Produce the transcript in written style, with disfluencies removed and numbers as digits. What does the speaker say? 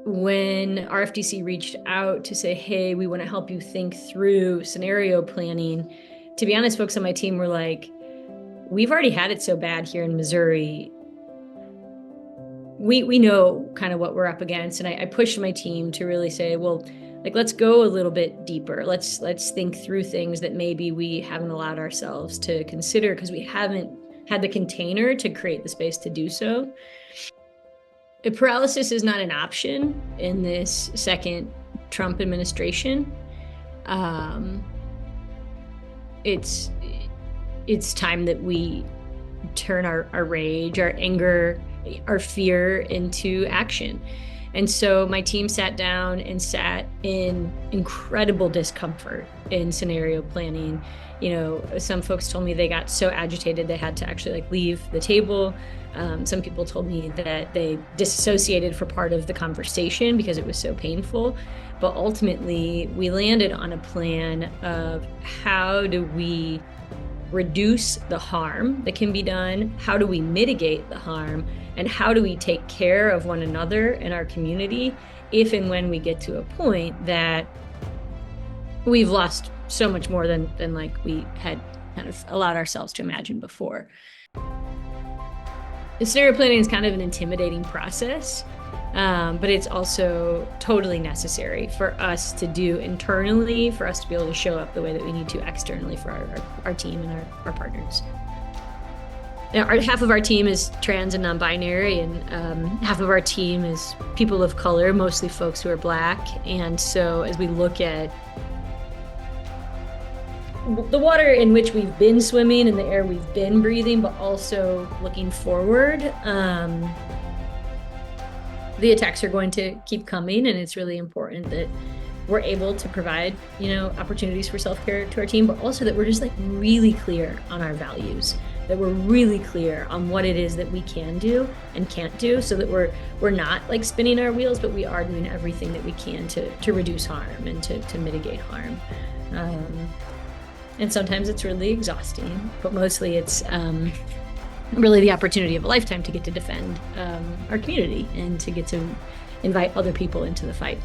when RFDC reached out to say, hey, we want to help you think through scenario planning, to be honest, folks on my team were like, we've already had it so bad here in Missouri. We know kind of what we're up against. And I pushed my team to really say, well, like, let's go a little bit deeper. Let's think through things that maybe we haven't allowed ourselves to consider because we haven't had the container to create the space to do so. Paralysis is not an option in this second Trump administration. It's time that we turn our rage, our anger, our fear into action. And so my team sat down and sat in incredible discomfort in scenario planning. You know, some folks told me they got so agitated they had to actually leave the table. Some people told me that they disassociated for part of the conversation because it was so painful. But ultimately, we landed on a plan of how do we reduce the harm that can be done? How do we mitigate the harm? And how do we take care of one another in our community if and when we get to a point that we've lost so much more than we had kind of allowed ourselves to imagine before. The scenario planning is kind of an intimidating process, but it's also totally necessary for us to do internally, for us to be able to show up the way that we need to externally for our team and our partners. Now, half of our team is trans and non-binary, and half of our team is people of color, mostly folks who are Black. And so as we look at the water in which we've been swimming and the air we've been breathing, but also looking forward, the attacks are going to keep coming, and it's really important that we're able to provide, opportunities for self-care to our team, but also that we're just really clear on our values, that we're really clear on what it is that we can do and can't do, so that we're not spinning our wheels, but we are doing everything that we can to reduce harm and to mitigate harm. And sometimes it's really exhausting, but mostly it's really the opportunity of a lifetime to get to defend our community and to get to invite other people into the fight.